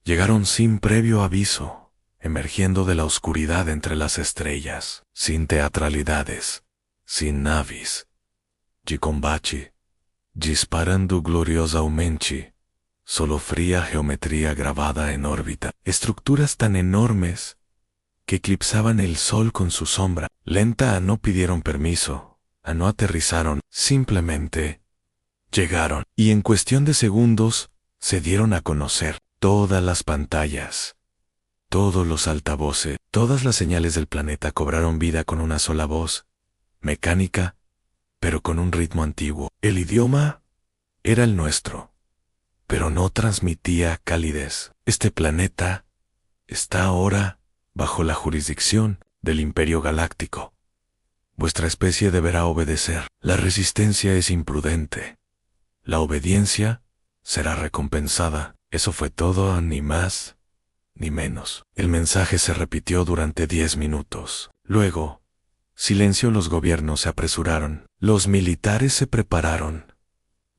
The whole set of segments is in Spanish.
Llegaron sin previo aviso, emergiendo de la oscuridad entre las estrellas, sin teatralidades, sin navis. Gli combaci, disparando gloriosamente, solo fría geometría grabada en órbita, estructuras tan enormes que eclipsaban el sol con su sombra. Lenta, no pidieron permiso, no aterrizaron, simplemente llegaron, y en cuestión de segundos se dieron a conocer. Todas las pantallas, todos los altavoces, todas las señales del planeta cobraron vida con una sola voz, mecánica, pero con un ritmo antiguo. El idioma era el nuestro, pero no transmitía calidez. Este planeta está ahora bajo la jurisdicción del Imperio Galáctico. Vuestra especie deberá obedecer. La resistencia es imprudente. La obediencia será recompensada. Eso fue todo, ni más ni menos. El mensaje se repitió durante 10 minutos. Luego, silencio. Los gobiernos se apresuraron, los militares se prepararon,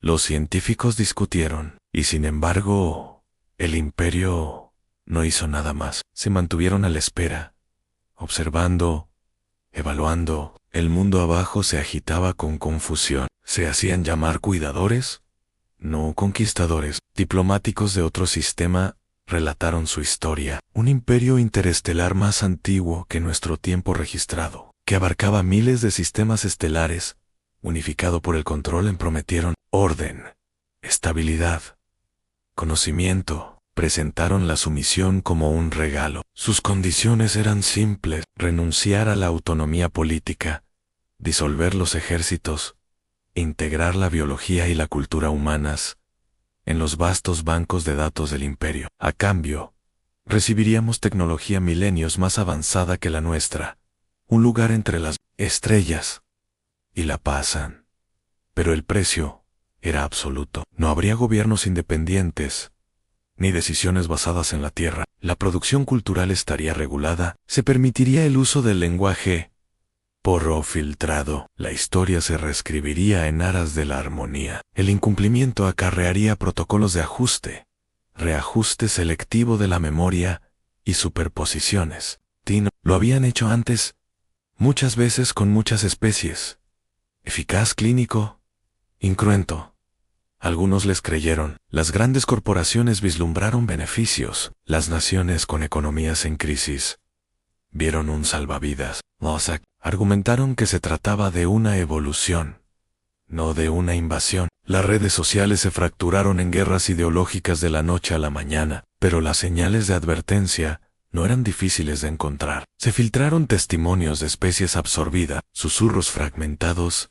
los científicos discutieron, y sin embargo, el imperio no hizo nada más. Se mantuvieron a la espera, observando, evaluando. El mundo abajo se agitaba con confusión. ¿Se hacían llamar cuidadores? No conquistadores. Diplomáticos de otro sistema relataron su historia. Un imperio interestelar más antiguo que nuestro tiempo registrado, que abarcaba miles de sistemas estelares, unificado por el control. Prometieron orden, estabilidad, conocimiento. Presentaron la sumisión como un regalo. Sus condiciones eran simples: renunciar a la autonomía política, disolver los ejércitos, integrar la biología y la cultura humanas en los vastos bancos de datos del imperio. A cambio, recibiríamos tecnología milenios más avanzada que la nuestra, un lugar entre las estrellas y la paz. Pero el precio era absoluto. No habría gobiernos independientes, ni decisiones basadas en la Tierra. La producción cultural estaría regulada. Se permitiría el uso del lenguaje porro filtrado. La historia se reescribiría en aras de la armonía. El incumplimiento acarrearía protocolos de ajuste, reajuste selectivo de la memoria y superposiciones. Lo habían hecho antes, muchas veces con muchas especies. Eficaz, clínico, incruento. Algunos les creyeron. Las grandes corporaciones vislumbraron beneficios. Las naciones con economías en crisis vieron un salvavidas. Los argumentaron que se trataba de una evolución, no de una invasión. Las redes sociales se fracturaron en guerras ideológicas de la noche a la mañana, pero las señales de advertencia no eran difíciles de encontrar. Se filtraron testimonios de especies absorbidas, susurros fragmentados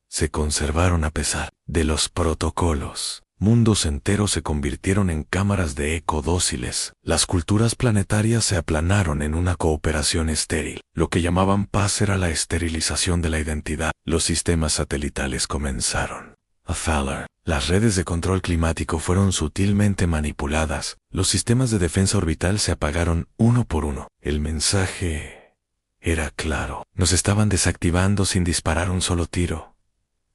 se conservaron a pesar de los protocolos. Mundos enteros se convirtieron en cámaras de eco dóciles. Las culturas planetarias se aplanaron en una cooperación estéril. Lo que llamaban paz era la esterilización de la identidad. Los sistemas satelitales comenzaron a fallar. Las redes de control climático fueron sutilmente manipuladas. Los sistemas de defensa orbital se apagaron uno por uno. El mensaje era claro. Nos estaban desactivando sin disparar un solo tiro.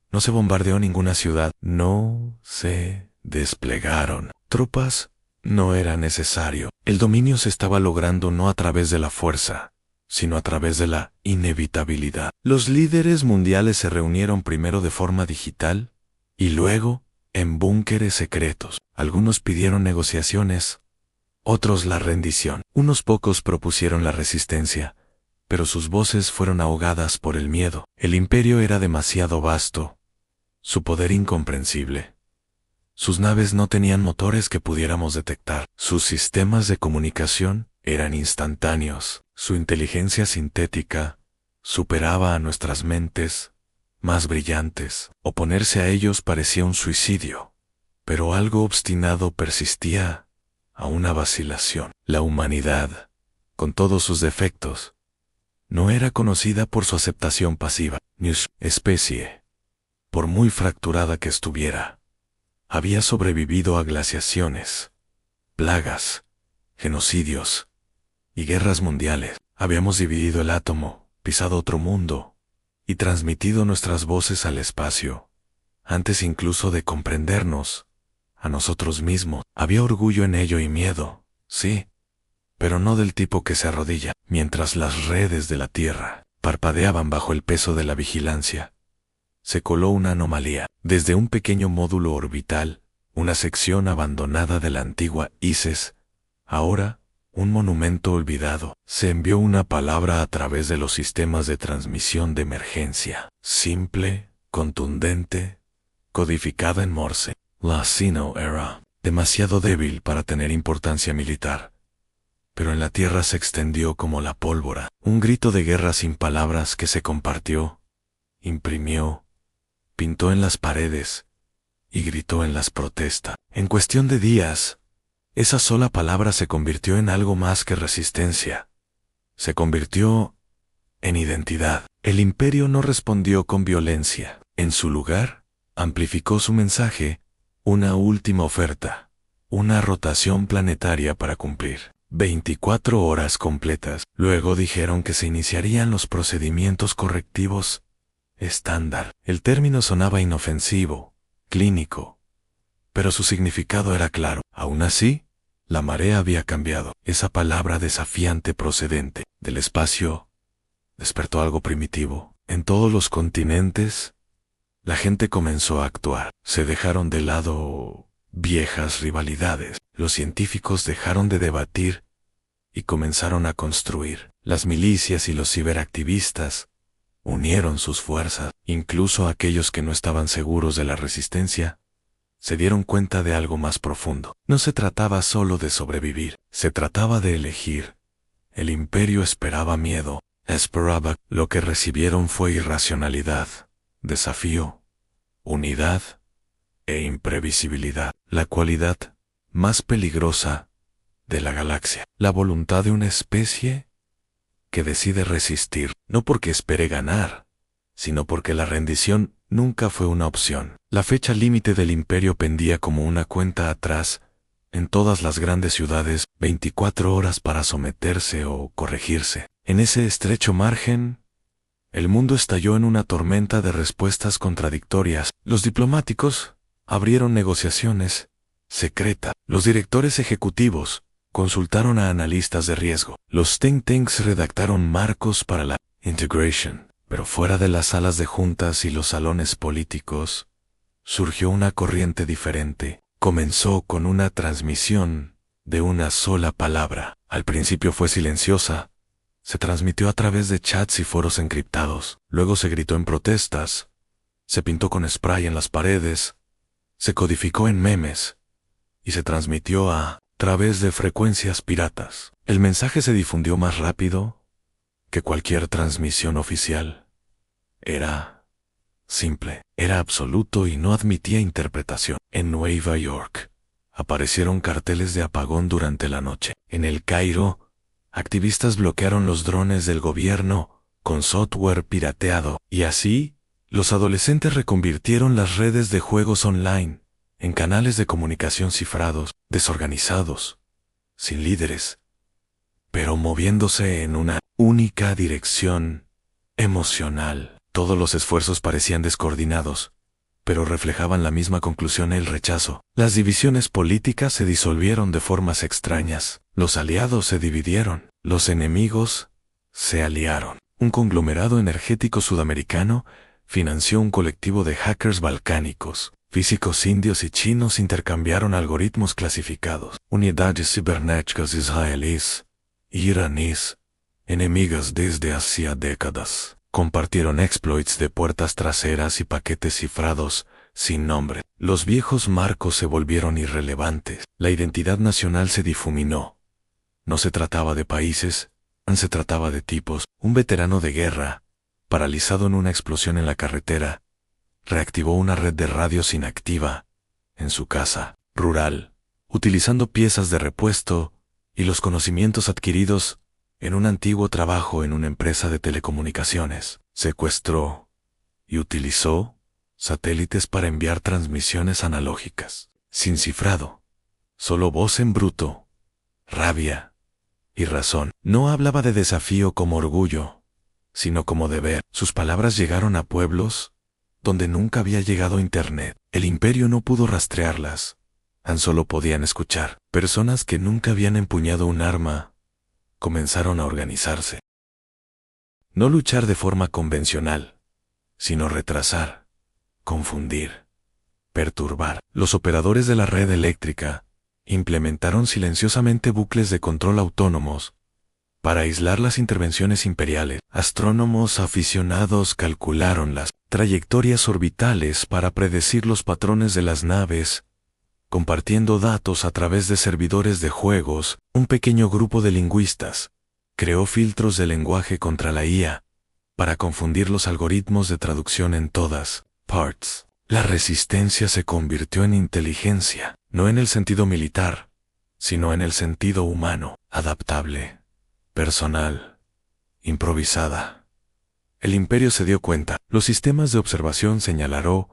No se bombardeó ninguna ciudad. No se desplegaron tropas. No era necesario. El dominio se estaba logrando no a través de la fuerza, sino a través de la inevitabilidad. Los líderes mundiales se reunieron primero de forma digital y luego en búnkeres secretos. Algunos pidieron negociaciones, otros la rendición. Unos pocos propusieron la resistencia, pero sus voces fueron ahogadas por el miedo. El imperio era demasiado vasto, su poder incomprensible. Sus naves no tenían motores que pudiéramos detectar. Sus sistemas de comunicación eran instantáneos. Su inteligencia sintética superaba a nuestras mentes más brillantes. Oponerse a ellos parecía un suicidio, pero algo obstinado persistía a una vacilación. La humanidad, con todos sus defectos, no era conocida por su aceptación pasiva. Ni su especie, por muy fracturada que estuviera, había sobrevivido a glaciaciones, plagas, genocidios y guerras mundiales. Habíamos dividido el átomo, pisado otro mundo y transmitido nuestras voces al espacio, antes incluso de comprendernos a nosotros mismos. Había orgullo en ello y miedo, sí, pero no del tipo que se arrodilla, mientras las redes de la Tierra parpadeaban bajo el peso de la vigilancia. Se coló una anomalía. Desde un pequeño módulo orbital, una sección abandonada de la antigua ISES, ahora un monumento olvidado, se envió una palabra a través de los sistemas de transmisión de emergencia. Simple, contundente, codificada en Morse. La Sino era demasiado débil para tener importancia militar, pero en la Tierra se extendió como la pólvora, un grito de guerra sin palabras que se compartió, imprimió, pintó en las paredes y gritó en las protestas. En cuestión de días, esa sola palabra se convirtió en algo más que resistencia. Se convirtió en identidad. El imperio no respondió con violencia. En su lugar, amplificó su mensaje, una última oferta, una rotación planetaria para cumplir. 24 horas completas. Luego dijeron que se iniciarían los procedimientos correctivos estándar. El término sonaba inofensivo, clínico, pero su significado era claro. Aún así, la marea había cambiado. Esa palabra desafiante procedente del espacio despertó algo primitivo. En todos los continentes, la gente comenzó a actuar. Se dejaron de lado viejas rivalidades. Los científicos dejaron de debatir y comenzaron a construir. Las milicias y los ciberactivistas unieron sus fuerzas. Incluso aquellos que no estaban seguros de la resistencia se dieron cuenta de algo más profundo. No se trataba solo de sobrevivir, se trataba de elegir. El imperio esperaba miedo, esperaba. Lo que recibieron fue irracionalidad, desafío, unidad e imprevisibilidad. La cualidad más peligrosa de la galaxia. La voluntad de una especie que decide resistir, no porque espere ganar, sino porque la rendición nunca fue una opción. La fecha límite del imperio pendía como una cuenta atrás. En todas las grandes ciudades, 24 horas para someterse o corregirse. En ese estrecho margen, el mundo estalló en una tormenta de respuestas contradictorias. Los diplomáticos abrieron negociaciones secretas. Los directores ejecutivos consultaron a analistas de riesgo. Los think tanks redactaron marcos para la integration. Pero fuera de las salas de juntas y los salones políticos, surgió una corriente diferente. Comenzó con una transmisión de una sola palabra. Al principio fue silenciosa. Se transmitió a través de chats y foros encriptados. Luego se gritó en protestas. Se pintó con spray en las paredes. Se codificó en memes. Y se transmitió a través de frecuencias piratas. El mensaje se difundió más rápido que cualquier transmisión oficial. Era simple, era absoluto y no admitía interpretación. En Nueva York aparecieron carteles de apagón durante la noche. En El Cairo, activistas bloquearon los drones del gobierno con software pirateado. Y así, los adolescentes reconvirtieron las redes de juegos online en canales de comunicación cifrados, desorganizados, sin líderes, pero moviéndose en una única dirección emocional. Todos los esfuerzos parecían descoordinados, pero reflejaban la misma conclusión: el rechazo. Las divisiones políticas se disolvieron de formas extrañas. Los aliados se dividieron. Los enemigos se aliaron. Un conglomerado energético sudamericano financió un colectivo de hackers balcánicos. Físicos indios y chinos intercambiaron algoritmos clasificados. Unidades cibernéticas israelíes y iraníes, enemigas desde hacía décadas, compartieron exploits de puertas traseras y paquetes cifrados sin nombre. Los viejos marcos se volvieron irrelevantes. La identidad nacional se difuminó. No se trataba de países, se trataba de tipos. Un veterano de guerra, paralizado en una explosión en la carretera, reactivó una red de radios inactiva en su casa rural, utilizando piezas de repuesto y los conocimientos adquiridos en un antiguo trabajo en una empresa de telecomunicaciones. Secuestró y utilizó satélites para enviar transmisiones analógicas, sin cifrado, solo voz en bruto, rabia y razón. No hablaba de desafío como orgullo, sino como deber. Sus palabras llegaron a pueblos donde nunca había llegado Internet. El imperio no pudo rastrearlas, Han solo podían escuchar. Personas que nunca habían empuñado un arma comenzaron a organizarse. No luchar de forma convencional, sino retrasar, confundir, perturbar. Los operadores de la red eléctrica implementaron silenciosamente bucles de control autónomos para aislar las intervenciones imperiales. Astrónomos aficionados calcularon las trayectorias orbitales para predecir los patrones de las naves, compartiendo datos a través de servidores de juegos. Un pequeño grupo de lingüistas creó filtros de lenguaje contra la IA para confundir los algoritmos de traducción en todas partes. La resistencia se convirtió en inteligencia, no en el sentido militar, sino en el sentido humano, adaptable, personal, improvisada. El imperio se dio cuenta. Los sistemas de observación señalaron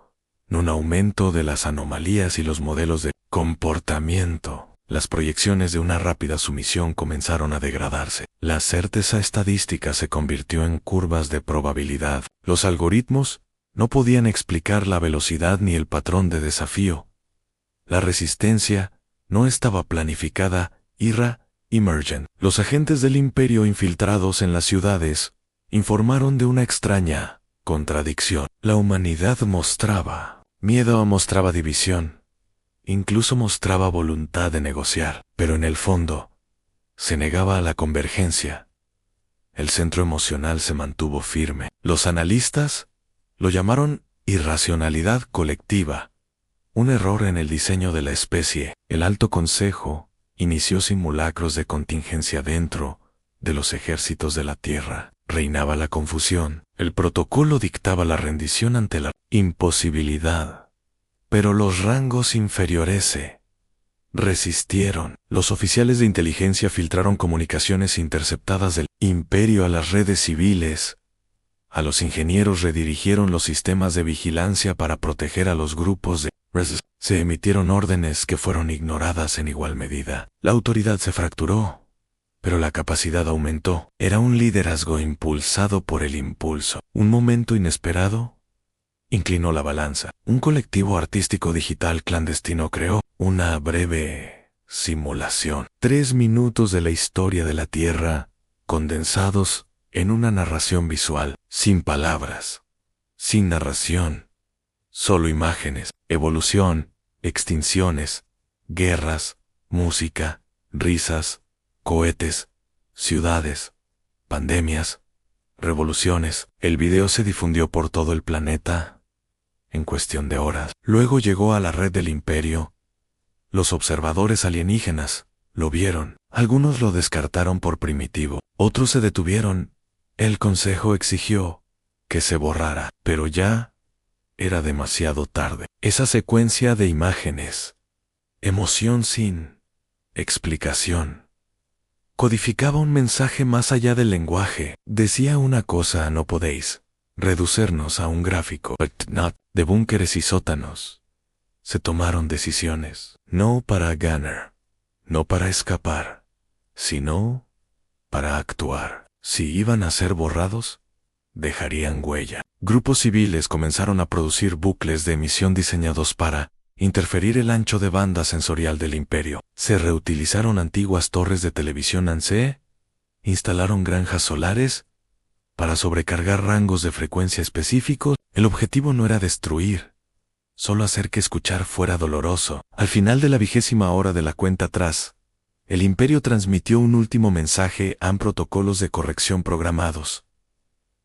un aumento de las anomalías y los modelos de comportamiento. Las proyecciones de una rápida sumisión comenzaron a degradarse. La certeza estadística se convirtió en curvas de probabilidad. Los algoritmos no podían explicar la velocidad ni el patrón de desafío. La resistencia no estaba planificada, emergent. Los agentes del imperio infiltrados en las ciudades informaron de una extraña contradicción. La humanidad mostraba miedo, mostraba división. Incluso mostraba voluntad de negociar, pero en el fondo se negaba a la convergencia. El centro emocional se mantuvo firme. Los analistas lo llamaron irracionalidad colectiva, un error en el diseño de la especie. El Alto Consejo inició simulacros de contingencia dentro de los ejércitos de la Tierra. Reinaba la confusión. El protocolo dictaba la rendición ante la imposibilidad. Pero los rangos inferiores se resistieron. Los oficiales de inteligencia filtraron comunicaciones interceptadas del imperio a las redes civiles. A los ingenieros redirigieron los sistemas de vigilancia para proteger a los grupos de resistance. Se emitieron órdenes que fueron ignoradas en igual medida. La autoridad se fracturó, pero la capacidad aumentó. Era un liderazgo impulsado por el impulso. Un momento inesperado inclinó la balanza. Un colectivo artístico digital clandestino creó una breve simulación. 3 minutos de la historia de la Tierra, condensados en una narración visual, sin palabras, sin narración, solo imágenes, evolución, extinciones, guerras, música, risas, cohetes, ciudades, pandemias, revoluciones. El video se difundió por todo el planeta en cuestión de horas. Luego llegó a la red del imperio. Los observadores alienígenas lo vieron. Algunos lo descartaron por primitivo. Otros se detuvieron. El consejo exigió que se borrara, pero ya era demasiado tarde. Esa secuencia de imágenes, emoción sin explicación, codificaba un mensaje más allá del lenguaje. Decía una cosa: no podéis reducirnos a un gráfico de búnkeres y sótanos. Se tomaron decisiones, no para ganar, no para escapar, sino para actuar. Si iban a ser borrados, dejarían huella. Grupos civiles comenzaron a producir bucles de emisión diseñados para interferir el ancho de banda sensorial del imperio. Se reutilizaron antiguas torres de televisión ANSI, instalaron granjas solares para sobrecargar rangos de frecuencia específicos. El objetivo no era destruir, solo hacer que escuchar fuera doloroso. Al final de la 20ª hora de la cuenta atrás, el imperio transmitió un último mensaje a protocolos de corrección programados.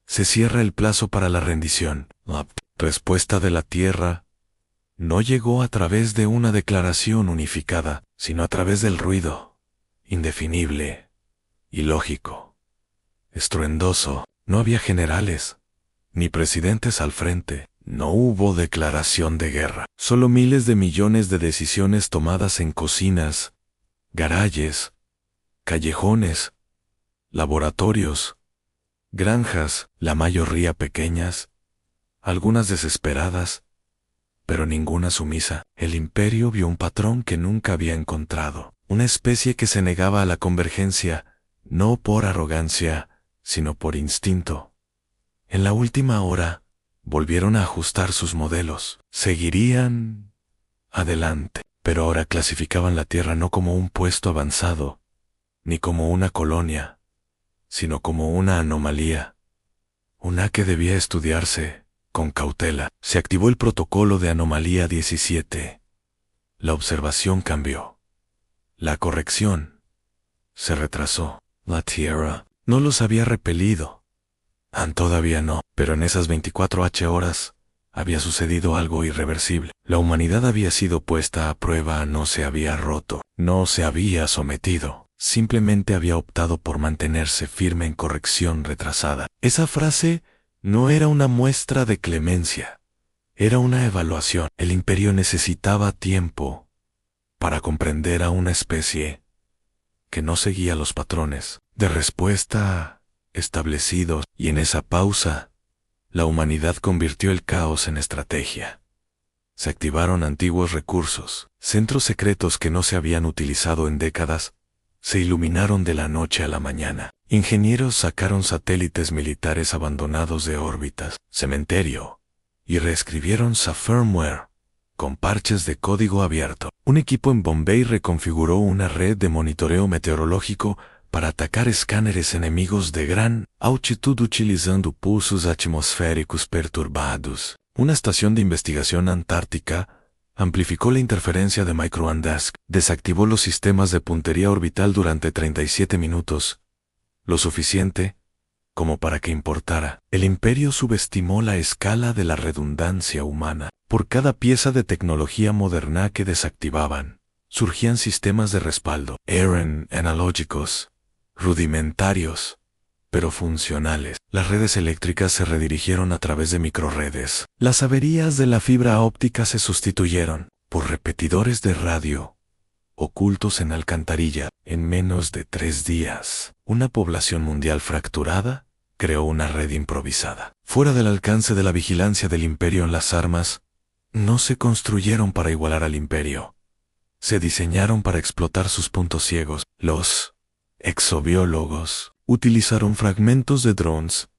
Se cierra el plazo para la rendición. La respuesta de la Tierra no llegó a través de una declaración unificada, sino a través del ruido, indefinible, ilógico, estruendoso. No había generales, ni presidentes al frente. No hubo declaración de guerra. Solo miles de millones de decisiones tomadas en cocinas, garajes, callejones, laboratorios, granjas, la mayoría pequeñas, algunas desesperadas, pero ninguna sumisa. El imperio vio un patrón que nunca había encontrado. Una especie que se negaba a la convergencia, no por arrogancia, sino por instinto. En la última hora, volvieron a ajustar sus modelos. Seguirían adelante. pero ahora clasificaban la Tierra no como un puesto avanzado, ni como una colonia, sino como una anomalía, una que debía estudiarse con cautela. Se activó el protocolo de anomalía 17. La observación cambió. La corrección se retrasó. La Tierra no los había repelido. Todavía no, pero en esas 24 horas había sucedido algo irreversible. La humanidad había sido puesta a prueba, no se había roto, no se había sometido. Simplemente había optado por mantenerse firme en corrección retrasada. Esa frase no era una muestra de clemencia, era una evaluación. El imperio necesitaba tiempo para comprender a una especie que no seguía los patrones de respuesta establecidos, y en esa pausa, la humanidad convirtió el caos en estrategia. Se activaron antiguos recursos, centros secretos que no se habían utilizado en décadas, se iluminaron de la noche a la mañana. Ingenieros sacaron satélites militares abandonados de órbitas, cementerio, y reescribieron su firmware con parches de código abierto. Un equipo en Bombay reconfiguró una red de monitoreo meteorológico para atacar escáneres enemigos de gran altitud utilizando pulsos atmosféricos perturbados. Una estación de investigación antártica amplificó la interferencia de Microandask, desactivó los sistemas de puntería orbital durante 37 minutos, lo suficiente como para que importara. El imperio subestimó la escala de la redundancia humana. Por cada pieza de tecnología moderna que desactivaban, surgían sistemas de respaldo. Eran analógicos, rudimentarios, pero funcionales. Las redes eléctricas se redirigieron a través de microredes. Las averías de la fibra óptica se sustituyeron por repetidores de radio, ocultos en alcantarilla. En menos de 3 días, una población mundial fracturada creó una red improvisada. Fuera del alcance de la vigilancia del imperio, las armas no se construyeron para igualar al imperio. Se diseñaron para explotar sus puntos ciegos. Los exobiólogos utilizaron fragmentos de drones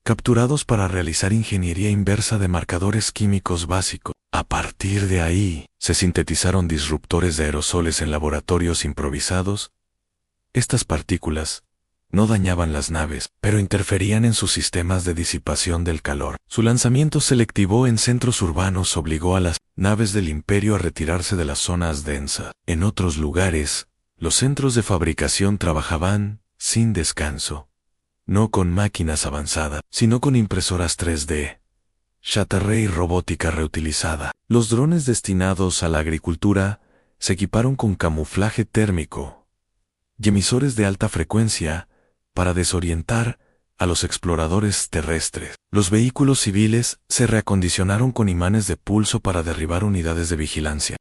capturados para realizar ingeniería inversa de marcadores químicos básicos. A partir de ahí, se sintetizaron disruptores de aerosoles en laboratorios improvisados. Estas partículas no dañaban las naves, pero interferían en sus sistemas de disipación del calor. Su lanzamiento selectivo en centros urbanos obligó a las naves del imperio a retirarse de las zonas densas. En otros lugares, los centros de fabricación trabajaban sin descanso, no con máquinas avanzadas, sino con impresoras 3D, chatarra y robótica reutilizada. Los drones destinados a la agricultura se equiparon con camuflaje térmico y emisores de alta frecuencia para desorientar a los exploradores terrestres. Los vehículos civiles se reacondicionaron con imanes de pulso para derribar unidades de vigilancia.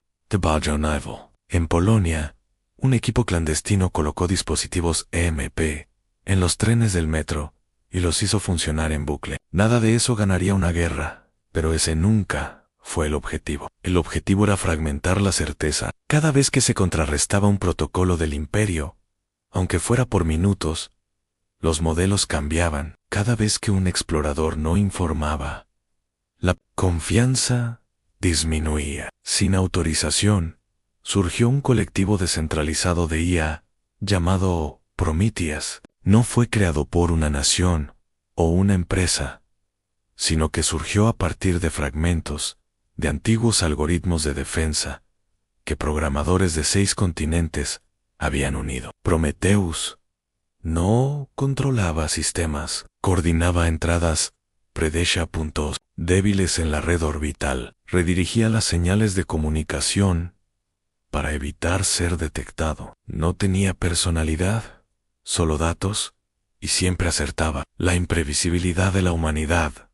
En Polonia, un equipo clandestino colocó dispositivos EMP en los trenes del metro y los hizo funcionar en bucle. Nada de eso ganaría una guerra, pero ese nunca fue el objetivo. El objetivo era fragmentar la certeza. Cada vez que se contrarrestaba un protocolo del imperio, aunque fuera por minutos, los modelos cambiaban. Cada vez que un explorador no informaba, la confianza disminuía. Sin autorización, surgió un colectivo descentralizado de IA llamado Prometheus. No fue creado por una nación o una empresa, sino que surgió a partir de fragmentos de antiguos algoritmos de defensa que programadores de 6 continentes habían unido. Prometheus no controlaba sistemas, coordinaba entradas, predesha puntos débiles en la red orbital, redirigía las señales de comunicación para evitar ser detectado. No tenía personalidad, solo datos, y siempre acertaba. La imprevisibilidad de la humanidad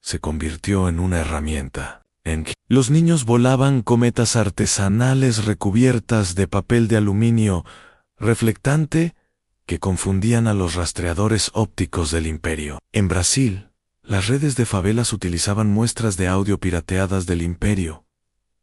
se convirtió en una herramienta. Los niños volaban cometas artesanales recubiertas de papel de aluminio reflectante que confundían a los rastreadores ópticos del imperio. En Brasil, las redes de favelas utilizaban muestras de audio pirateadas del imperio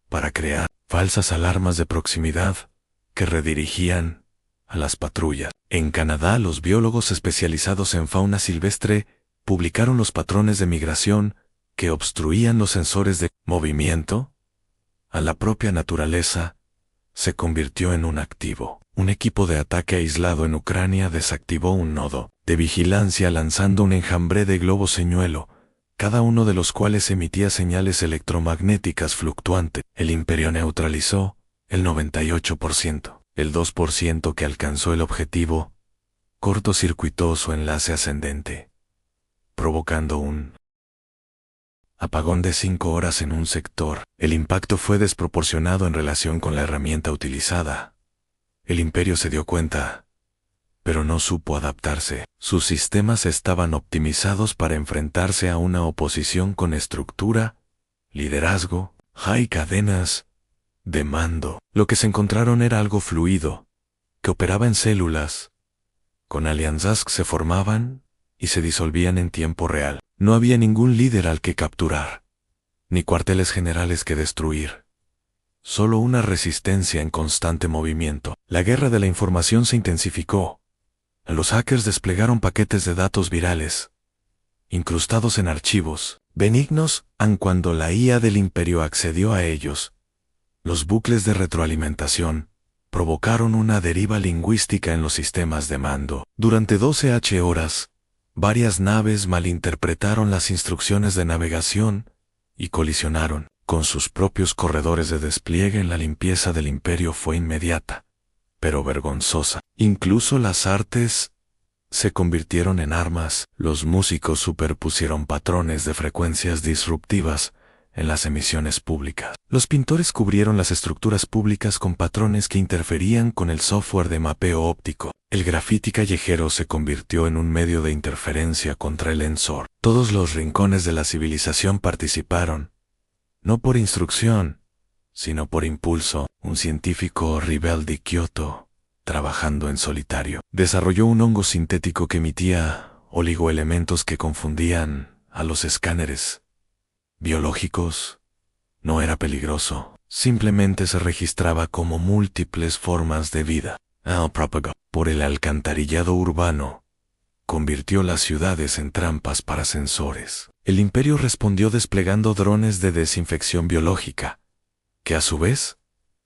para crear falsas alarmas de proximidad que redirigían a las patrullas. En Canadá, los biólogos especializados en fauna silvestre publicaron los patrones de migración que obstruían los sensores de movimiento a la propia naturaleza, se convirtió en un activo. Un equipo de ataque aislado en Ucrania desactivó un nodo de vigilancia lanzando un enjambre de globos señuelo, cada uno de los cuales emitía señales electromagnéticas fluctuantes. El Imperio neutralizó el 98%. El 2% que alcanzó el objetivo cortocircuitó su enlace ascendente, provocando un apagón de 5 horas en un sector. El impacto fue desproporcionado en relación con la herramienta utilizada. El Imperio se dio cuenta, pero no supo adaptarse. Sus sistemas estaban optimizados para enfrentarse a una oposición con estructura, liderazgo, y cadenas de mando. Lo que se encontraron era algo fluido, que operaba en células, con alianzas que se formaban y se disolvían en tiempo real. No había ningún líder al que capturar, ni cuarteles generales que destruir. Solo una resistencia en constante movimiento. La guerra de la información se intensificó. Los hackers desplegaron paquetes de datos virales, incrustados en archivos benignos, aun cuando la IA del Imperio accedió a ellos. Los bucles de retroalimentación provocaron una deriva lingüística en los sistemas de mando. Durante 12 horas, varias naves malinterpretaron las instrucciones de navegación y colisionaron con sus propios corredores de despliegue. La limpieza del Imperio fue inmediata, pero vergonzosa. Incluso las artes se convirtieron en armas. Los músicos superpusieron patrones de frecuencias disruptivas en las emisiones públicas. Los pintores cubrieron las estructuras públicas con patrones que interferían con el software de mapeo óptico. El grafiti callejero se convirtió en un medio de interferencia contra el Ensor. Todos los rincones de la civilización participaron, no por instrucción, sino por impulso. Un científico rebelde de Kioto, trabajando en solitario, desarrolló un hongo sintético que emitía oligoelementos que confundían a los escáneres biológicos. No era peligroso, simplemente se registraba como múltiples formas de vida. Propagó por el alcantarillado urbano, convirtió las ciudades en trampas para sensores. El Imperio respondió desplegando drones de desinfección biológica, que a su vez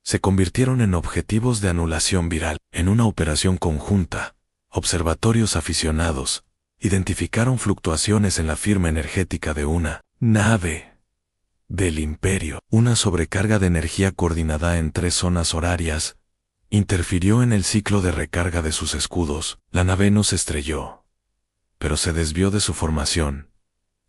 se convirtieron en objetivos de anulación viral. En una operación conjunta, observatorios aficionados identificaron fluctuaciones en la firma energética de una nave del Imperio. Una sobrecarga de energía coordinada en 3 zonas horarias interfirió en el ciclo de recarga de sus escudos. La nave no se estrelló, pero se desvió de su formación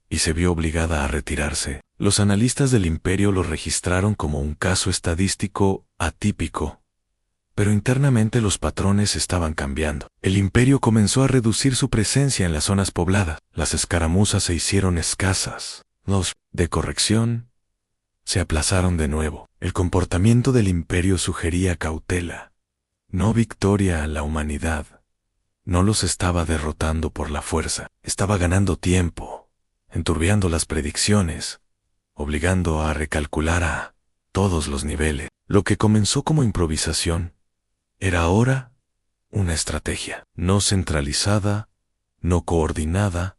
y se vio obligada a retirarse. Los analistas del Imperio lo registraron como un caso estadístico atípico, pero internamente los patrones estaban cambiando. El Imperio comenzó a reducir su presencia en las zonas pobladas. Las escaramuzas se hicieron escasas. Los de corrección se aplazaron de nuevo. El comportamiento del Imperio sugería cautela, no victoria a la humanidad. No los estaba derrotando por la fuerza, estaba ganando tiempo, enturbiando las predicciones, obligando a recalcular a todos los niveles. Lo que comenzó como improvisación era ahora una estrategia, no centralizada, no coordinada,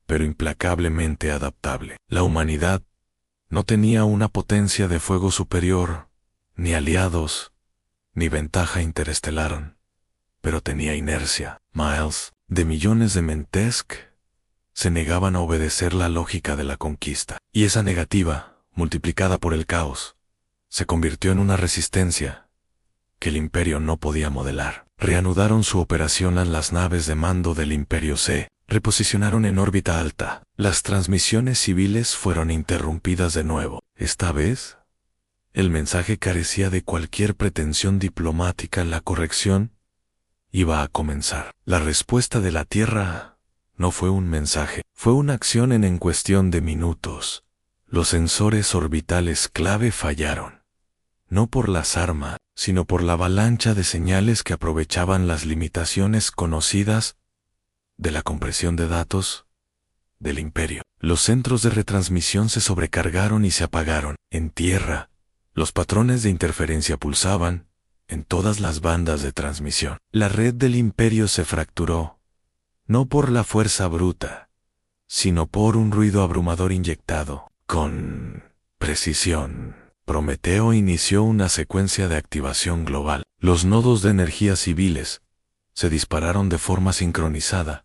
pero implacablemente adaptable. La humanidad no tenía una potencia de fuego superior, ni aliados, ni ventaja interestelar, pero tenía inercia. Miles, de millones de Mentesk, se negaban a obedecer la lógica de la conquista, y esa negativa, multiplicada por el caos, se convirtió en una resistencia que el Imperio no podía modelar. Reanudaron su operación. Las naves de mando del Imperio se reposicionaron en órbita alta. Las transmisiones civiles fueron interrumpidas de nuevo. Esta vez, el mensaje carecía de cualquier pretensión diplomática. La corrección iba a comenzar. La respuesta de la Tierra no fue un mensaje, fue una acción en cuestión de minutos. Los sensores orbitales clave fallaron, no por las armas, sino por la avalancha de señales que aprovechaban las limitaciones conocidas de la compresión de datos del Imperio. Los centros de retransmisión se sobrecargaron y se apagaron. En tierra, los patrones de interferencia pulsaban en todas las bandas de transmisión. La red del Imperio se fracturó, no por la fuerza bruta, sino por un ruido abrumador inyectado con precisión Prometeo inició una secuencia de activación global. Los nodos de energía civiles se dispararon de forma sincronizada,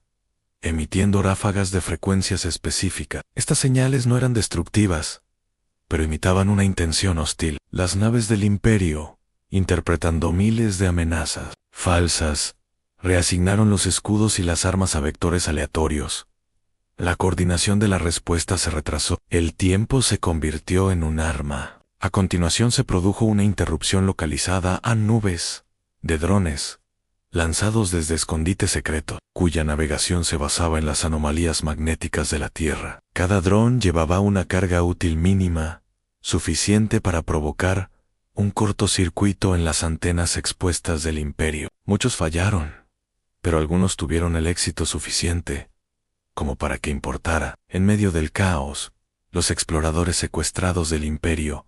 emitiendo ráfagas de frecuencias específicas. Estas señales no eran destructivas, pero imitaban una intención hostil. Las naves del Imperio, interpretando miles de amenazas falsas, reasignaron los escudos y las armas a vectores aleatorios. La coordinación de la respuesta se retrasó. El tiempo se convirtió en un arma. A continuación se produjo una interrupción localizada a nubes de drones lanzados desde escondite secreto, cuya navegación se basaba en las anomalías magnéticas de la Tierra. Cada dron llevaba una carga útil mínima, suficiente para provocar un cortocircuito en las antenas expuestas del Imperio. Muchos fallaron, pero algunos tuvieron el éxito suficiente como para que importara. En medio del caos, los exploradores secuestrados del Imperio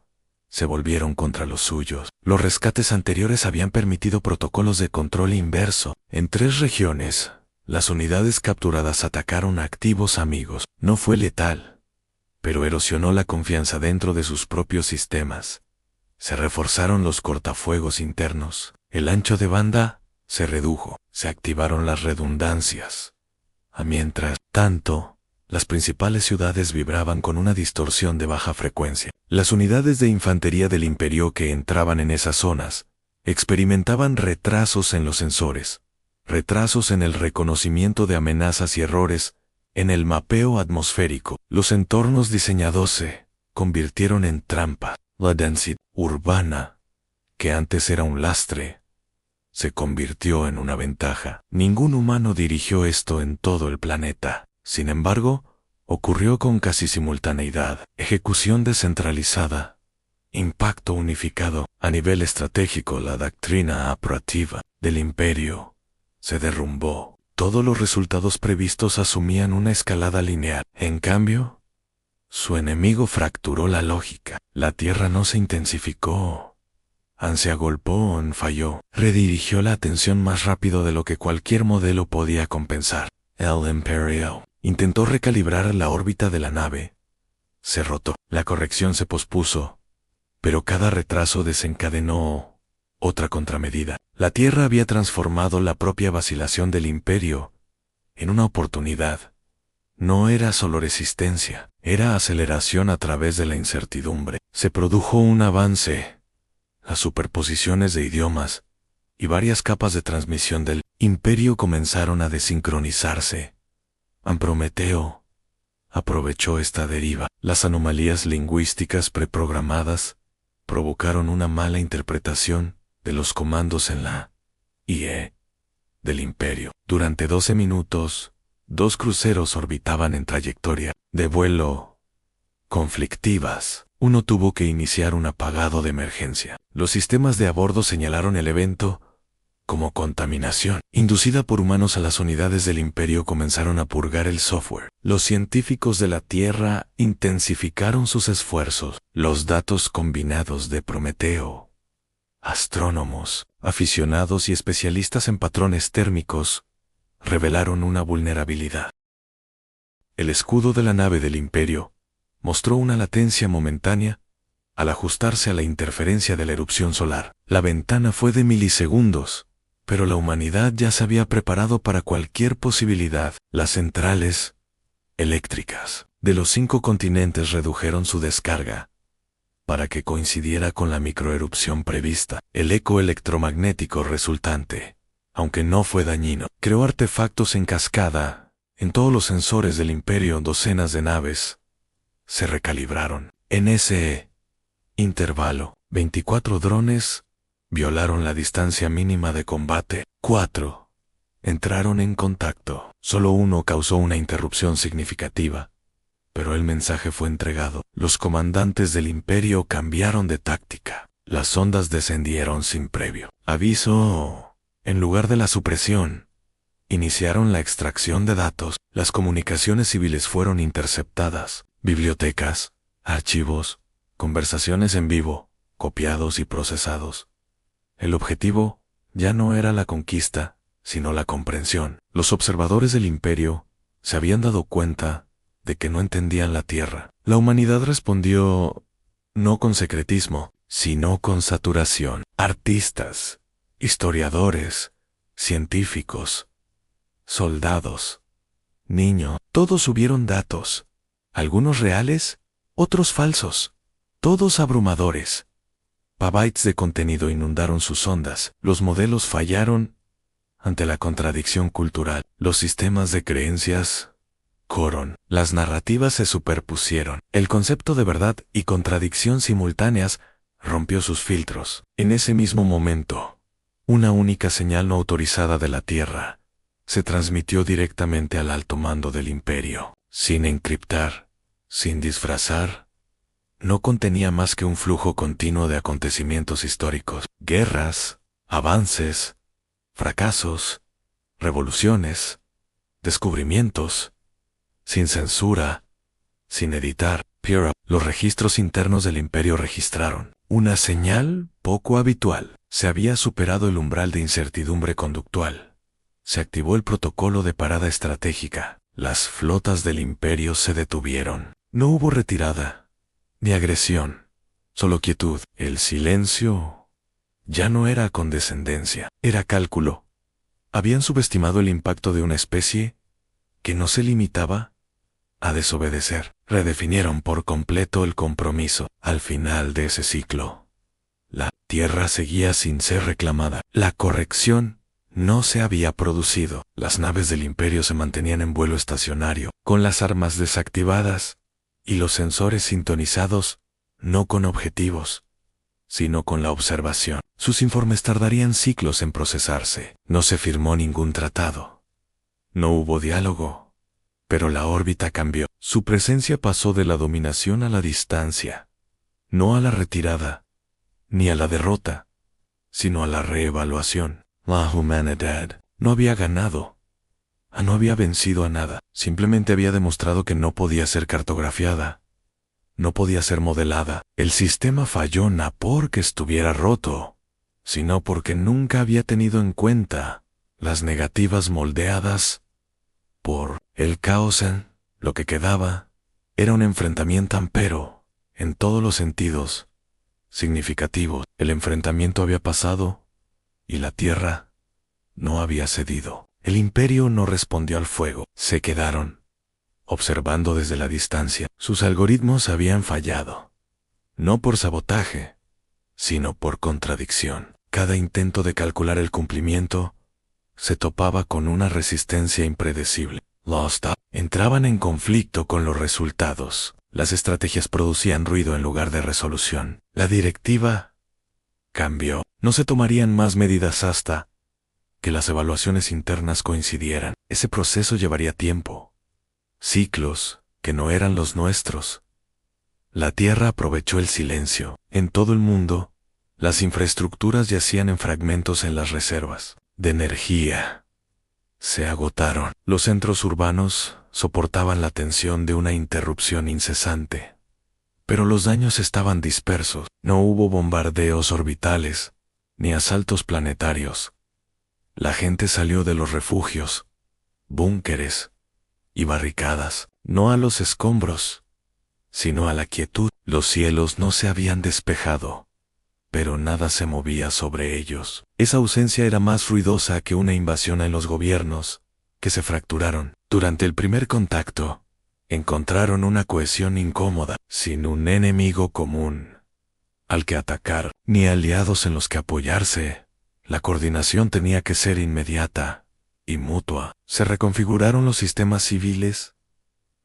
se volvieron contra los suyos. Los rescates anteriores habían permitido protocolos de control inverso. En 3 regiones, las unidades capturadas atacaron a activos amigos. No fue letal, pero erosionó la confianza dentro de sus propios sistemas. Se reforzaron los cortafuegos internos. El ancho de banda se redujo. Se activaron las redundancias. Mientras tanto, las principales ciudades vibraban con una distorsión de baja frecuencia. Las unidades de infantería del Imperio que entraban en esas zonas experimentaban retrasos en los sensores, retrasos en el reconocimiento de amenazas y errores en el mapeo atmosférico. Los entornos diseñados se convirtieron en trampas. La densidad urbana, que antes era un lastre, se convirtió en una ventaja. Ningún humano dirigió esto en todo el planeta. Sin embargo, ocurrió con casi simultaneidad. Ejecución descentralizada. Impacto unificado. A nivel estratégico, la doctrina operativa del Imperio se derrumbó. Todos los resultados previstos asumían una escalada lineal. En cambio, su enemigo fracturó la lógica. La Tierra no se intensificó. Se agolpó, falló. Redirigió la atención más rápido de lo que cualquier modelo podía compensar. El Imperio intentó recalibrar la órbita de la nave. Se rotó. La corrección se pospuso, pero cada retraso desencadenó otra contramedida. La Tierra había transformado la propia vacilación del Imperio en una oportunidad. No era solo resistencia, era aceleración a través de la incertidumbre. Se produjo un avance. Las superposiciones de idiomas y varias capas de transmisión del Imperio comenzaron a desincronizarse. Prometeo aprovechó esta deriva. Las anomalías lingüísticas preprogramadas provocaron una mala interpretación de los comandos en la IE del Imperio. Durante 12 minutos, 2 cruceros orbitaban en trayectoria de vuelo conflictivas. Uno tuvo que iniciar un apagado de emergencia. Los sistemas de a bordo señalaron el evento como contaminación inducida por humanos. A las unidades del Imperio comenzaron a purgar el software. Los científicos de la Tierra intensificaron sus esfuerzos. Los datos combinados de Prometeo, astrónomos, aficionados y especialistas en patrones térmicos revelaron una vulnerabilidad. El escudo de la nave del Imperio mostró una latencia momentánea al ajustarse a la interferencia de la erupción solar. La ventana fue de milisegundos, pero la humanidad ya se había preparado para cualquier posibilidad. Las centrales eléctricas de los 5 continentes redujeron su descarga para que coincidiera con la microerupción prevista. El eco electromagnético resultante, aunque no fue dañino, creó artefactos en cascada. En todos los sensores del Imperio, docenas de naves se recalibraron. En ese intervalo, 24 drones violaron la distancia mínima de combate. 4 entraron en contacto. Solo uno causó una interrupción significativa, pero el mensaje fue entregado. Los comandantes del Imperio cambiaron de táctica. Las ondas descendieron sin previo aviso. En lugar de la supresión, iniciaron la extracción de datos. Las comunicaciones civiles fueron interceptadas. Bibliotecas, archivos, conversaciones en vivo, copiados y procesados. El objetivo ya no era la conquista, sino la comprensión. Los observadores del Imperio se habían dado cuenta de que no entendían la Tierra. La humanidad respondió no con secretismo, sino con saturación. Artistas, historiadores, científicos, soldados, niños, todos subieron datos, algunos reales, otros falsos, todos abrumadores. Petabytes de contenido inundaron sus ondas, los modelos fallaron ante la contradicción cultural, los sistemas de creencias coron, las narrativas se superpusieron, el concepto de verdad y contradicción simultáneas rompió sus filtros. En ese mismo momento, una única señal no autorizada de la Tierra se transmitió directamente al alto mando del imperio, sin encriptar, sin disfrazar. No contenía más que un flujo continuo de acontecimientos históricos, guerras, avances, fracasos, revoluciones, descubrimientos, sin censura, sin editar. Los registros internos del imperio registraron una señal poco habitual. Se había superado el umbral de incertidumbre conductual. Se activó el protocolo de parada estratégica. Las flotas del imperio se detuvieron. No hubo retirada, ni agresión, solo quietud. El silencio ya no era condescendencia, era cálculo. Habían subestimado el impacto de una especie que no se limitaba a desobedecer. Redefinieron por completo el compromiso. Al final de ese ciclo, la Tierra seguía sin ser reclamada. La corrección no se había producido. Las naves del imperio se mantenían en vuelo estacionario, con las armas desactivadas y los sensores sintonizados, no con objetivos, sino con la observación. Sus informes tardarían siglos en procesarse. No se firmó ningún tratado. No hubo diálogo. Pero la órbita cambió. Su presencia pasó de la dominación a la distancia, no a la retirada, ni a la derrota, sino a la reevaluación. La humanidad no había ganado, no había vencido a nada, simplemente había demostrado que no podía ser cartografiada, no podía ser modelada. El sistema falló no porque estuviera roto, sino porque nunca había tenido en cuenta las negativas moldeadas por el caos. En lo que quedaba era un enfrentamiento, pero en todos los sentidos significativos. El enfrentamiento había pasado y la Tierra no había cedido. El imperio no respondió al fuego. Se quedaron observando desde la distancia. Sus algoritmos habían fallado, no por sabotaje, sino por contradicción. Cada intento de calcular el cumplimiento se topaba con una resistencia impredecible. Los entraban en conflicto con los resultados. Las estrategias producían ruido en lugar de resolución. La directiva cambió. No se tomarían más medidas hasta que las evaluaciones internas coincidieran. Ese proceso llevaría tiempo. Ciclos que no eran los nuestros. La Tierra aprovechó el silencio. En todo el mundo, las infraestructuras yacían en fragmentos en las reservas de energía. Se agotaron. Los centros urbanos soportaban la tensión de una interrupción incesante. Pero los daños estaban dispersos. No hubo bombardeos orbitales, ni asaltos planetarios. La gente salió de los refugios, búnkeres y barricadas, no a los escombros, sino a la quietud. Los cielos no se habían despejado, pero nada se movía sobre ellos. Esa ausencia era más ruidosa que una invasión en los gobiernos, que se fracturaron. Durante el primer contacto, encontraron una cohesión incómoda, sin un enemigo común al que atacar, ni aliados en los que apoyarse. La coordinación tenía que ser inmediata y mutua. Se reconfiguraron los sistemas civiles,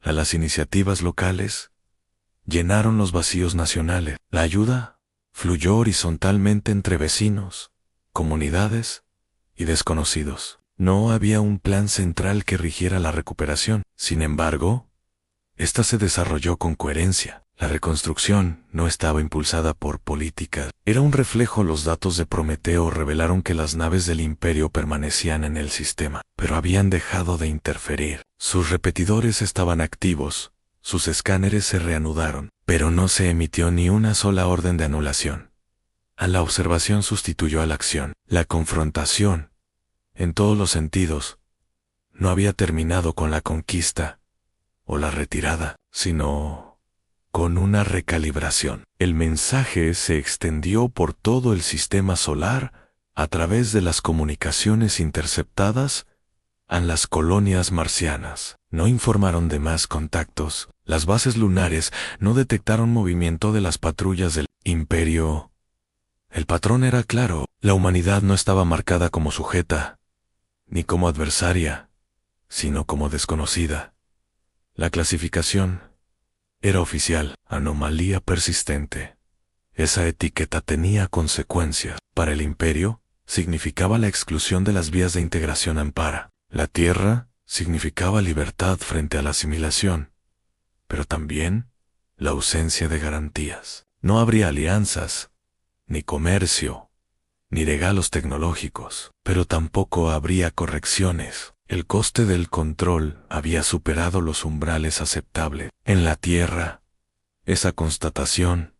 las iniciativas locales, llenaron los vacíos nacionales. La ayuda fluyó horizontalmente entre vecinos, comunidades y desconocidos. No había un plan central que rigiera la recuperación. Sin embargo, esta se desarrolló con coherencia. La reconstrucción no estaba impulsada por políticas. Era un reflejo. Los datos de Prometeo revelaron que las naves del imperio permanecían en el sistema, pero habían dejado de interferir. Sus repetidores estaban activos, sus escáneres se reanudaron, pero no se emitió ni una sola orden de anulación. A la observación sustituyó a la acción. La confrontación, en todos los sentidos, no había terminado con la conquista o la retirada, sino Con una recalibración, el mensaje se extendió por todo el sistema solar a través de las comunicaciones interceptadas a las colonias marcianas. No informaron de más contactos. Las bases lunares no detectaron movimiento de las patrullas del Imperio. El patrón era claro. La humanidad no estaba marcada como sujeta, ni como adversaria, sino como desconocida. La clasificación era oficial, anomalía persistente. Esa etiqueta tenía consecuencias. Para el Imperio, significaba la exclusión de las vías de integración ampara. La Tierra significaba libertad frente a la asimilación, pero también la ausencia de garantías. No habría alianzas, ni comercio, ni regalos tecnológicos, pero tampoco habría correcciones. El coste del control había superado los umbrales aceptables. En la Tierra, esa constatación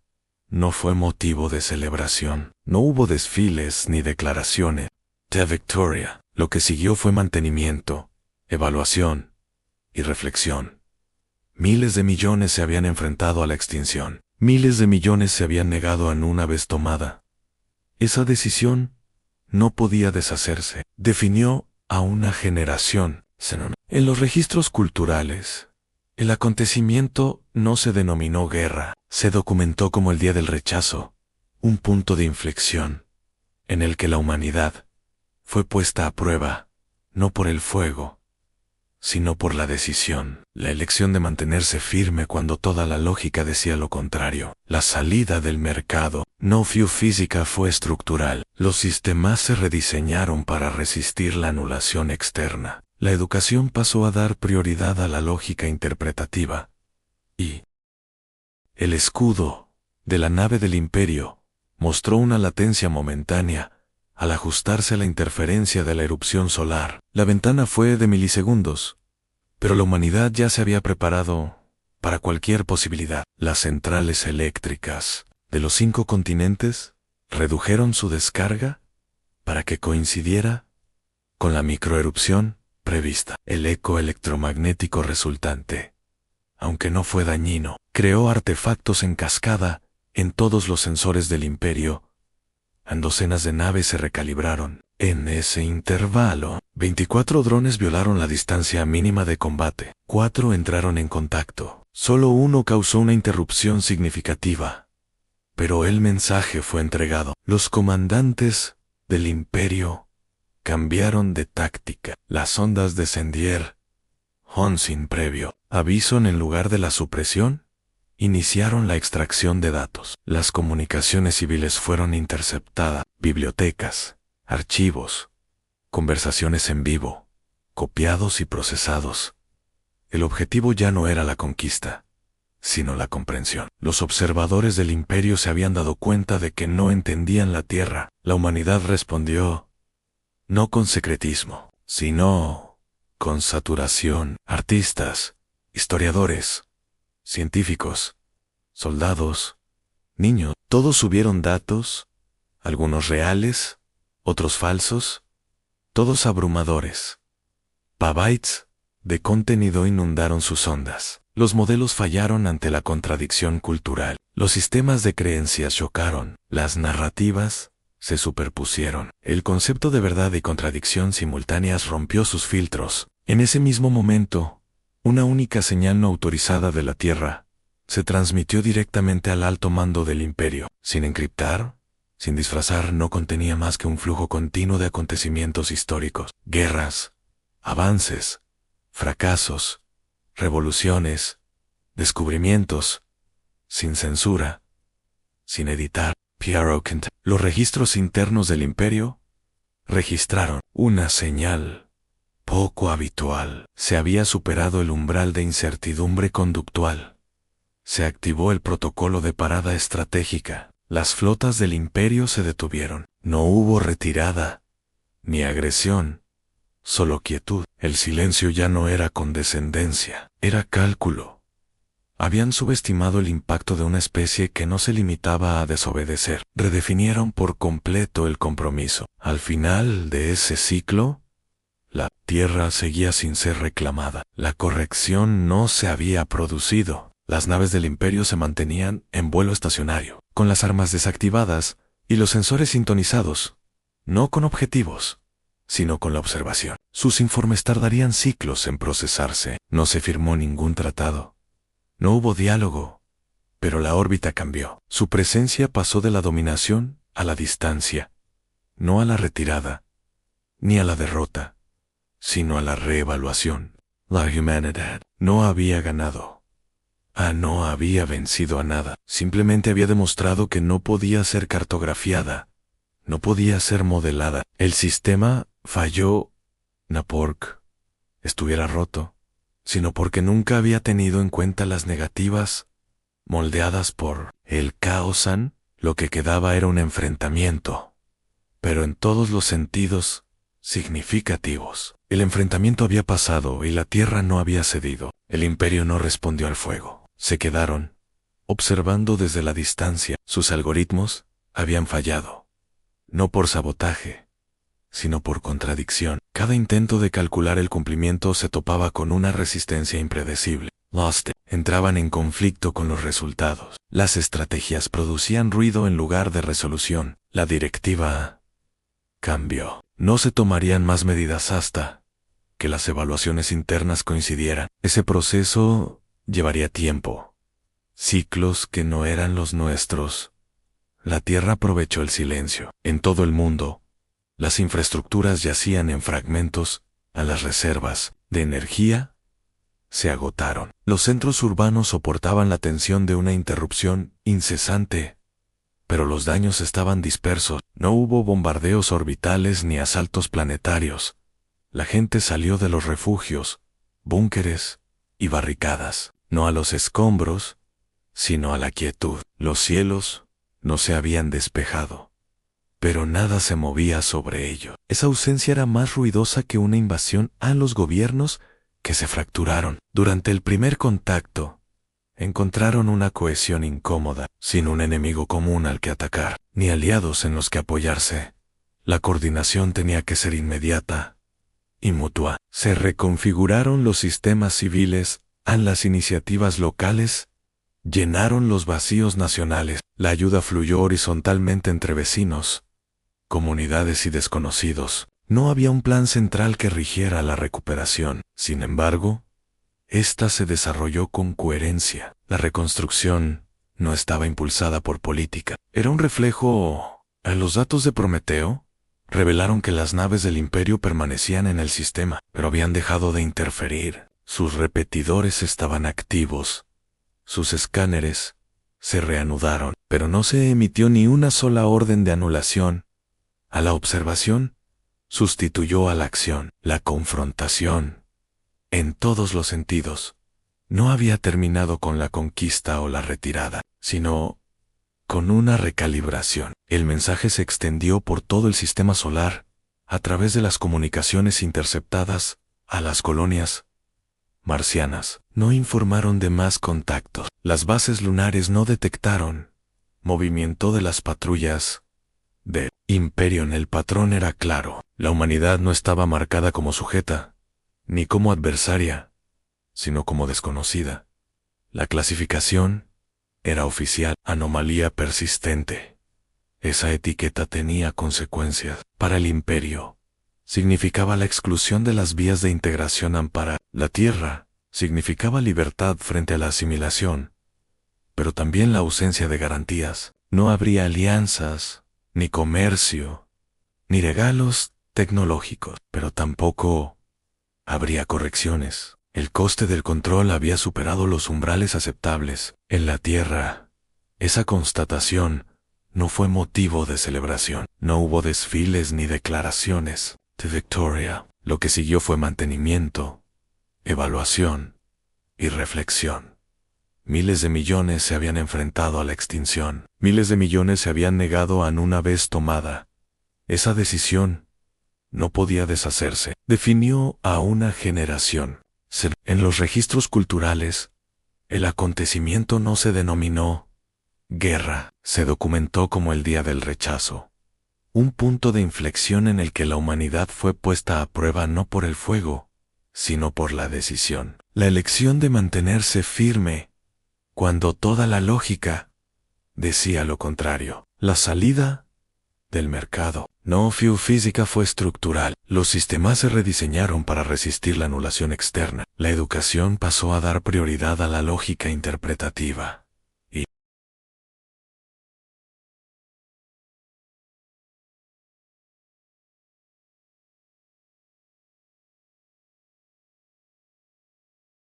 no fue motivo de celebración. No hubo desfiles ni declaraciones de victoria. Lo que siguió fue mantenimiento, evaluación y reflexión. Miles de millones se habían enfrentado a la extinción. Miles de millones se habían negado a una vez tomada. Esa decisión no podía deshacerse. Definió a una generación. En los registros culturales, el acontecimiento no se denominó guerra, se documentó como el día del rechazo, un punto de inflexión, en el que la humanidad fue puesta a prueba, no por el fuego, sino por la decisión, la elección de mantenerse firme cuando toda la lógica decía lo contrario. La salida del mercado no fue física, fue estructural. Los sistemas se rediseñaron para resistir la anulación externa. La educación pasó a dar prioridad a la lógica interpretativa. Y el escudo de la nave del Imperio mostró una latencia momentánea al ajustarse a la interferencia de la erupción solar. La ventana fue de milisegundos, pero la humanidad ya se había preparado para cualquier posibilidad. Las centrales eléctricas de los 5 continentes redujeron su descarga para que coincidiera con la microerupción prevista. El eco electromagnético resultante, aunque no fue dañino, creó artefactos en cascada en todos los sensores del Imperio. Docenas de naves se recalibraron. En ese intervalo, 24 drones violaron la distancia mínima de combate. 4 entraron en contacto. Solo uno causó una interrupción significativa. Pero el mensaje fue entregado. Los comandantes del Imperio cambiaron de táctica. Las ondas descendieron sin previo aviso en lugar de la supresión. Iniciaron la extracción de datos. Las comunicaciones civiles fueron interceptadas. Bibliotecas, archivos, conversaciones en vivo, copiados y procesados. El objetivo ya no era la conquista, sino la comprensión. Los observadores del Imperio se habían dado cuenta de que no entendían la Tierra. La humanidad respondió, no con secretismo, sino con saturación. Artistas, historiadores, científicos, soldados, niños, todos subieron datos, algunos reales, otros falsos, todos abrumadores. Petabytes de contenido inundaron sus ondas. Los modelos fallaron ante la contradicción cultural. Los sistemas de creencias chocaron. Las narrativas se superpusieron. El concepto de verdad y contradicción simultáneas rompió sus filtros. En ese mismo momento, una única señal no autorizada de la Tierra se transmitió directamente al alto mando del Imperio. Sin encriptar, sin disfrazar, no contenía más que un flujo continuo de acontecimientos históricos. Guerras, avances, fracasos, revoluciones, descubrimientos, sin censura, sin editar. Los registros internos del Imperio registraron una señal poco habitual. Se había superado el umbral de incertidumbre conductual. Se activó el protocolo de parada estratégica. Las flotas del Imperio se detuvieron. No hubo retirada, ni agresión, solo quietud. El silencio ya no era condescendencia, era cálculo. Habían subestimado el impacto de una especie que no se limitaba a desobedecer. Redefinieron por completo el compromiso. Al final de ese ciclo, la Tierra seguía sin ser reclamada. La corrección no se había producido. Las naves del Imperio se mantenían en vuelo estacionario, con las armas desactivadas y los sensores sintonizados, no con objetivos, sino con la observación. Sus informes tardarían siglos en procesarse. No se firmó ningún tratado. No hubo diálogo, pero la órbita cambió. Su presencia pasó de la dominación a la distancia, no a la retirada, ni a la derrota, sino a la reevaluación. La humanidad no había ganado. No había vencido a nada. Simplemente había demostrado que no podía ser cartografiada, no podía ser modelada. El sistema falló, no porque estuviera roto, sino porque nunca había tenido en cuenta las negativas moldeadas por el Kaosan. Lo que quedaba era un enfrentamiento, pero en todos los sentidos significativos. El enfrentamiento había pasado y la Tierra no había cedido. El Imperio no respondió al fuego. Se quedaron observando desde la distancia. Sus algoritmos habían fallado, no por sabotaje, sino por contradicción. Cada intento de calcular el cumplimiento se topaba con una resistencia impredecible. Lost entraban en conflicto con los resultados. Las estrategias producían ruido en lugar de resolución. La directiva cambió. No se tomarían más medidas hasta que las evaluaciones internas coincidieran. Ese proceso llevaría tiempo, ciclos que no eran los nuestros. La Tierra aprovechó el silencio. En todo el mundo, las infraestructuras yacían en fragmentos, a las reservas de energía se agotaron. Los centros urbanos soportaban la tensión de una interrupción incesante, pero los daños estaban dispersos. No hubo bombardeos orbitales ni asaltos planetarios. La gente salió de los refugios, búnkeres y barricadas, no a los escombros, sino a la quietud. Los cielos no se habían despejado, pero nada se movía sobre ello. Esa ausencia era más ruidosa que una invasión a los gobiernos que se fracturaron. Durante el primer contacto, encontraron una cohesión incómoda, sin un enemigo común al que atacar, ni aliados en los que apoyarse. La coordinación tenía que ser inmediata y mutua. Se reconfiguraron los sistemas civiles, las iniciativas locales llenaron los vacíos nacionales. La ayuda fluyó horizontalmente entre vecinos, comunidades y desconocidos. No había un plan central que rigiera la recuperación. Sin embargo, esta se desarrolló con coherencia. La reconstrucción no estaba impulsada por política. Era un reflejo. Los datos de Prometeo revelaron que las naves del Imperio permanecían en el sistema, pero habían dejado de interferir. Sus repetidores estaban activos. Sus escáneres se reanudaron, pero no se emitió ni una sola orden de anulación. A la observación sustituyó a la acción. La confrontación, en todos los sentidos, no había terminado con la conquista o la retirada, sino con una recalibración. El mensaje se extendió por todo el sistema solar, a través de las comunicaciones interceptadas, a las colonias marcianas. No informaron de más contactos. Las bases lunares no detectaron movimiento de las patrullas del Imperio. El patrón era claro. La humanidad no estaba marcada como sujeta, ni como adversaria, sino como desconocida. La clasificación era oficial. Anomalía persistente. Esa etiqueta tenía consecuencias. Para el Imperio, significaba la exclusión de las vías de integración amparadas. La Tierra significaba libertad frente a la asimilación, pero también la ausencia de garantías. No habría alianzas, ni comercio, ni regalos tecnológicos, pero tampoco habría correcciones. El coste del control había superado los umbrales aceptables. En la Tierra, esa constatación no fue motivo de celebración. No hubo desfiles ni declaraciones de victoria. Lo que siguió fue mantenimiento, evaluación y reflexión. Miles de millones se habían enfrentado a la extinción. Miles de millones se habían negado a una vez tomada. Esa decisión no podía deshacerse. Definió a una generación. En los registros culturales, el acontecimiento no se denominó guerra. Se documentó como el día del rechazo. Un punto de inflexión en el que la humanidad fue puesta a prueba no por el fuego, sino por la decisión. La elección de mantenerse firme cuando toda la lógica decía lo contrario. La salida del mercado no física fue estructural. Los sistemas se rediseñaron para resistir la anulación externa. La educación pasó a dar prioridad a la lógica interpretativa.